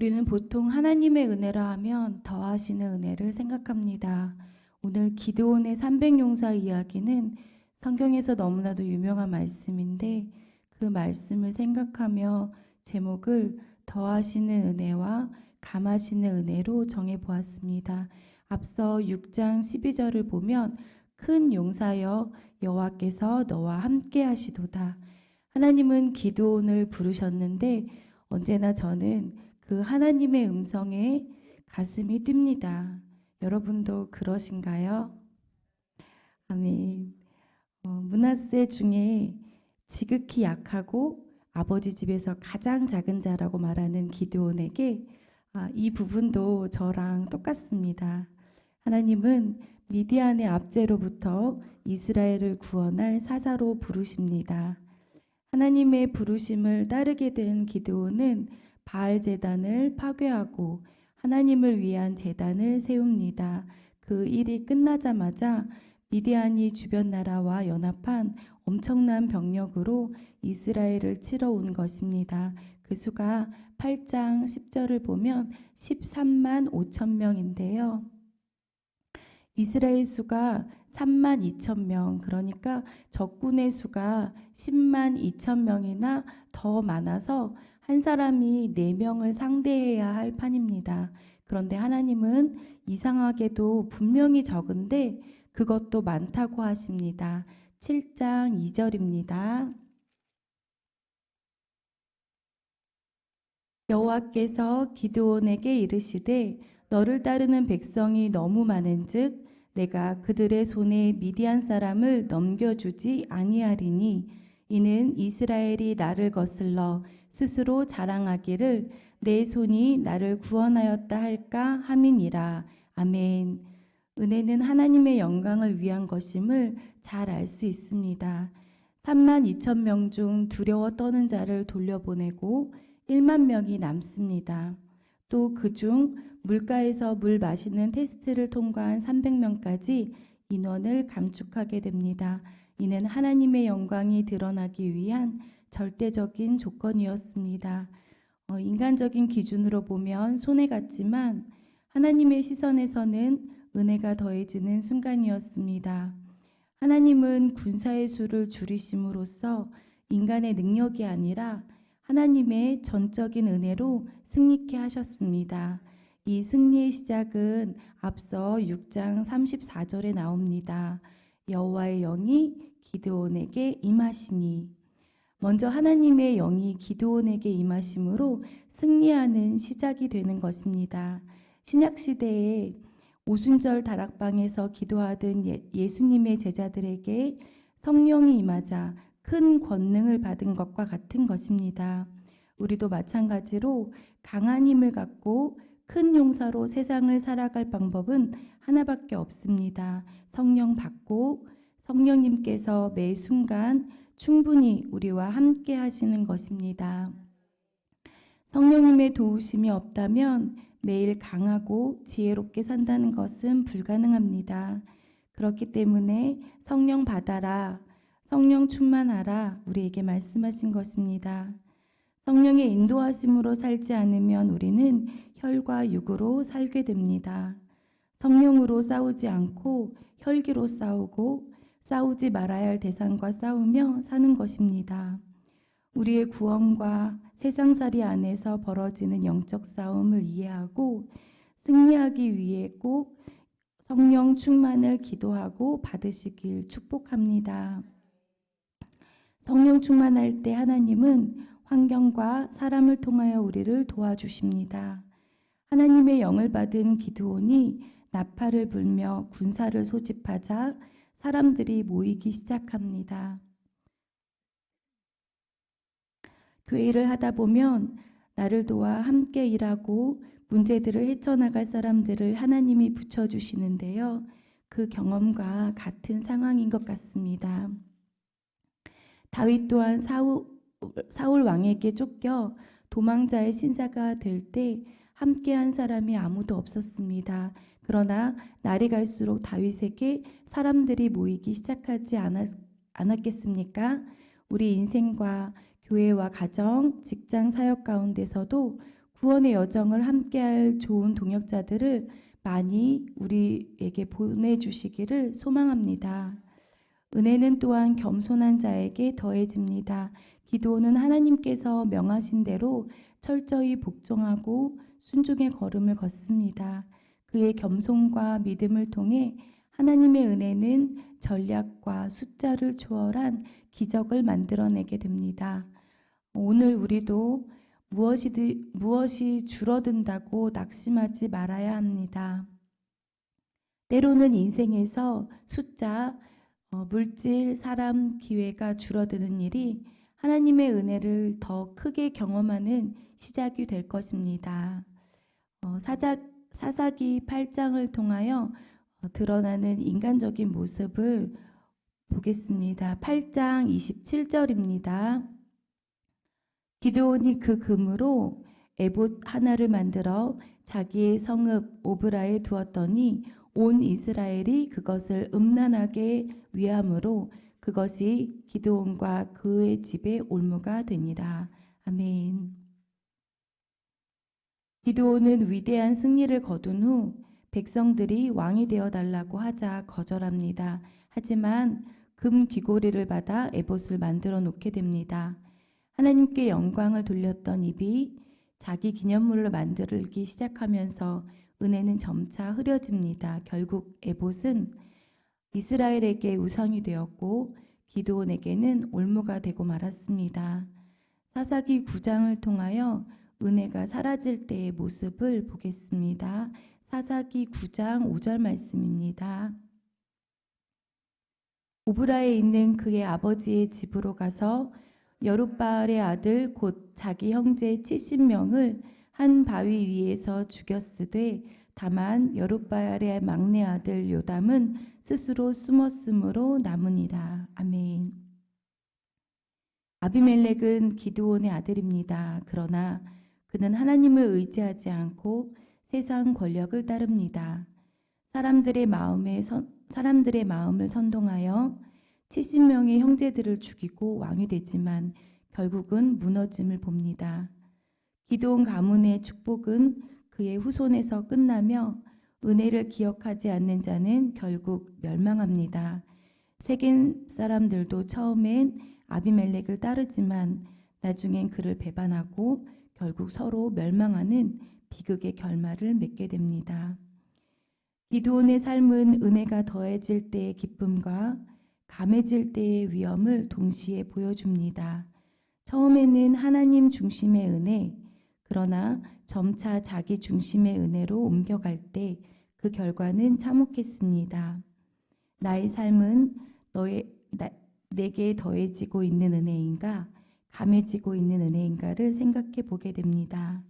우리는 보통 하나님의 은혜라 하면 더하시는 은혜를 생각합니다. 오늘 기드온의 300용사 이야기는 성경에서 너무나도 유명한 말씀인데 그 말씀을 생각하며 제목을 더하시는 은혜와 감하시는 은혜로 정해보았습니다. 앞서 6장 12절을 보면 큰 용사여 여호와께서 너와 함께 하시도다. 하나님은 기드온을 부르셨는데 언제나 저는 그 하나님의 음성에 가슴이 뜁니다. 여러분도 그러신가요? 아멘. 므낫세 중에 지극히 약하고 아버지 집에서 가장 작은 자라고 말하는 기드온에게 이 부분도 저랑 똑같습니다. 하나님은 미디안의 압제로부터 이스라엘을 구원할 사사로 부르십니다. 하나님의 부르심을 따르게 된 기드온은 바알 제단을 파괴하고 하나님을 위한 제단을 세웁니다. 그 일이 끝나자마자 미디안이 주변 나라와 연합한 엄청난 병력으로 이스라엘을 치러 온 것입니다. 그 수가 8장 10절을 보면 13만 5천 명인데요. 이스라엘 수가 3만 2천 명, 그러니까 적군의 수가 10만 2천 명이나 더 많아서 한 사람이 4명을 상대해야 할 판입니다. 그런데 하나님은 이상하게도 분명히 적은데 그것도 많다고 하십니다. 7장 2절입니다. 여호와께서 기드온에게 이르시되 너를 따르는 백성이 너무 많은즉 내가 그들의 손에 미디안 사람을 넘겨주지 아니하리니 이는 이스라엘이 나를 거슬러 스스로 자랑하기를 내 손이 나를 구원하였다 할까 함이니라. 아멘. 은혜는 하나님의 영광을 위한 것임을 잘 알 수 있습니다. 3만 2천 명 중 두려워 떠는 자를 돌려보내고 1만 명이 남습니다. 또 그중 물가에서 물 마시는 테스트를 통과한 300명까지 인원을 감축하게 됩니다. 이는 하나님의 영광이 드러나기 위한 절대적인 조건이었습니다. 인간적인 기준으로 보면 손해 같지만 하나님의 시선에서는 은혜가 더해지는 순간이었습니다. 하나님은 군사의 수를 줄이심으로써 인간의 능력이 아니라 하나님의 전적인 은혜로 승리케 하셨습니다. 이 승리의 시작은 앞서 6장 34절에 나옵니다. 여호와의 영이 기드온에게 임하시니. 먼저 하나님의 영이 기드온에게 임하심으로 승리하는 시작이 되는 것입니다. 신약시대에 오순절 다락방에서 기도하던 예수님의 제자들에게 성령이 임하자 큰 권능을 받은 것과 같은 것입니다. 우리도 마찬가지로 강한 힘을 갖고 큰 용사로 세상을 살아갈 방법은 하나밖에 없습니다. 성령 받고 성령님께서 매 순간 충분히 우리와 함께 하시는 것입니다. 성령님의 도우심이 없다면 매일 강하고 지혜롭게 산다는 것은 불가능합니다. 그렇기 때문에 성령 받아라, 성령 충만하라 우리에게 말씀하신 것입니다. 성령의 인도하심으로 살지 않으면 우리는 혈과 육으로 살게 됩니다. 성령으로 싸우지 않고 혈기로 싸우고 싸우지 말아야 할 대상과 싸우며 사는 것입니다. 우리의 구원과 세상살이 안에서 벌어지는 영적 싸움을 이해하고 승리하기 위해 꼭 성령 충만을 기도하고 받으시길 축복합니다. 성령 충만할 때 하나님은 환경과 사람을 통하여 우리를 도와주십니다. 하나님의 영을 받은 기드온이 나팔을 불며 군사를 소집하자 사람들이 모이기 시작합니다. 교회를 하다 보면 나를 도와 함께 일하고 문제들을 헤쳐나갈 사람들을 하나님이 붙여주시는데요. 그 경험과 같은 상황인 것 같습니다. 다윗 또한 사울 왕에게 쫓겨 도망자의 신사가 될 때 함께한 사람이 아무도 없었습니다. 그러나 날이 갈수록 다윗에게 사람들이 모이기 시작하지 않았겠습니까? 우리 인생과 교회와 가정, 직장 사역 가운데서도 구원의 여정을 함께할 좋은 동역자들을 많이 우리에게 보내주시기를 소망합니다. 은혜는 또한 겸손한 자에게 더해집니다. 기도는 하나님께서 명하신 대로 철저히 복종하고 순종의 걸음을 걷습니다. 그의 겸손과 믿음을 통해 하나님의 은혜는 전략과 숫자를 초월한 기적을 만들어내게 됩니다. 오늘 우리도 무엇이 줄어든다고 낙심하지 말아야 합니다. 때로는 인생에서 숫자, 물질, 사람, 기회가 줄어드는 일이 하나님의 은혜를 더 크게 경험하는 시작이 될 것입니다. 사사기 8장을 통하여 드러나는 인간적인 모습을 보겠습니다. 8장 27절입니다. 기드온이 그 금으로 에봇 하나를 만들어 자기의 성읍 오브라에 두었더니 온 이스라엘이 그것을 음란하게 위함으로 그것이 기드온과 그의 집의 올무가 되니라. 아멘. 기드온은 위대한 승리를 거둔 후 백성들이 왕이 되어 달라고 하자 거절합니다. 하지만 금 귀고리를 받아 에봇을 만들어 놓게 됩니다. 하나님께 영광을 돌렸던 입이 자기 기념물을 만들기 시작하면서 은혜는 점차 흐려집니다. 결국 에봇은 이스라엘에게 우상이 되었고 기드온에게는 올무가 되고 말았습니다. 사사기 9장을 통하여 은혜가 사라질 때의 모습을 보겠습니다. 사사기 9장 5절 말씀입니다. 오브라에 있는 그의 아버지의 집으로 가서 여룻바알의 아들 곧 자기 형제 70명을 한 바위 위에서 죽였으되 다만 여룻바알의 막내 아들 요담은 스스로 숨었으므로 남으니라. 아멘. 아비멜렉은 기드온의 아들입니다. 그러나 그는 하나님을 의지하지 않고 세상 권력을 따릅니다. 사람들의 마음을 선동하여 70명의 형제들을 죽이고 왕이 되지만 결국은 무너짐을 봅니다. 기드온 가문의 축복은 그의 후손에서 끝나며 은혜를 기억하지 않는 자는 결국 멸망합니다. 세겜 사람들도 처음엔 아비멜렉을 따르지만 나중엔 그를 배반하고 결국 서로 멸망하는 비극의 결말을 맺게 됩니다. 기드온의 삶은 은혜가 더해질 때의 기쁨과 감해질 때의 위험을 동시에 보여줍니다. 처음에는 하나님 중심의 은혜, 그러나 점차 자기 중심의 은혜로 옮겨갈 때 그 결과는 참혹했습니다. 나의 삶은 내게 더해지고 있는 은혜인가, 감해지고 있는 은혜인가를 생각해 보게 됩니다.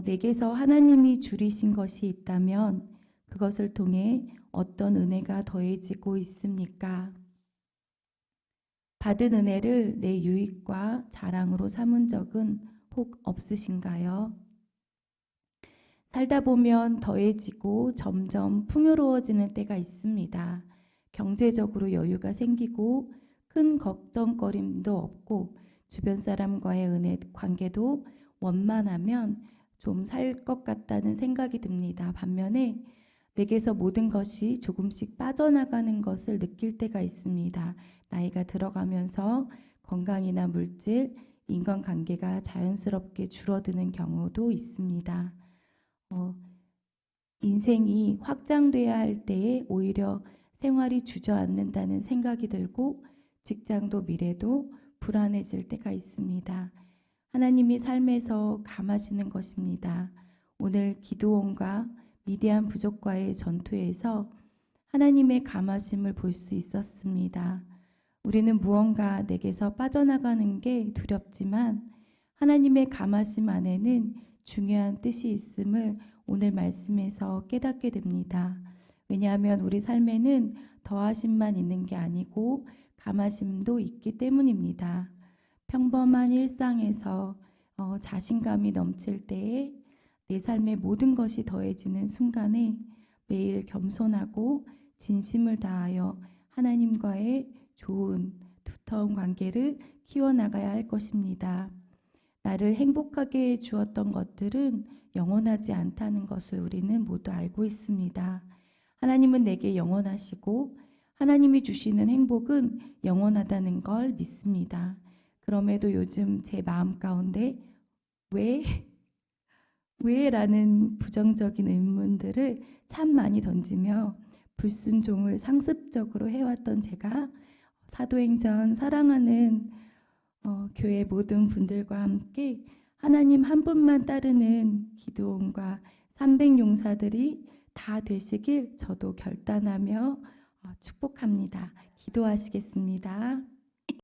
내게서 하나님이 줄이신 것이 있다면 그것을 통해 어떤 은혜가 더해지고 있습니까? 받은 은혜를 내 유익과 자랑으로 삼은 적은 혹 없으신가요? 살다 보면 더해지고 점점 풍요로워지는 때가 있습니다. 경제적으로 여유가 생기고 큰 걱정거림도 없고 주변 사람과의 관계도 원만하면 좀 살 것 같다는 생각이 듭니다. 반면에 내게서 모든 것이 조금씩 빠져나가는 것을 느낄 때가 있습니다. 나이가 들어가면서 건강이나 물질, 인간관계가 자연스럽게 줄어드는 경우도 있습니다. 인생이 확장돼야 할 때에 오히려 생활이 주저앉는다는 생각이 들고 직장도 미래도 불안해질 때가 있습니다. 하나님이 삶에서 감하시는 것입니다. 오늘 기드온과 미디안 부족과의 전투에서 하나님의 감하심을 볼 수 있었습니다. 우리는 무언가 내게서 빠져나가는 게 두렵지만 하나님의 감하심 안에는 중요한 뜻이 있음을 오늘 말씀에서 깨닫게 됩니다. 왜냐하면 우리 삶에는 더하심만 있는 게 아니고 감하심도 있기 때문입니다. 평범한 일상에서 자신감이 넘칠 때에 내 삶의 모든 것이 더해지는 순간에 매일 겸손하고 진심을 다하여 하나님과의 좋은 두터운 관계를 키워나가야 할 것입니다. 나를 행복하게 해 주었던 것들은 영원하지 않다는 것을 우리는 모두 알고 있습니다. 하나님은 내게 영원하시고 하나님이 주시는 행복은 영원하다는 걸 믿습니다. 그럼에도 요즘 제 마음 가운데 왜? 라는 부정적인 의문들을 참 많이 던지며 불순종을 상습적으로 해왔던 제가 사도행전 사랑하는 교회 모든 분들과 함께 하나님 한 분만 따르는 기도원과 300용사들이 다 되시길 저도 결단하며 축복합니다. 기도하시겠습니다.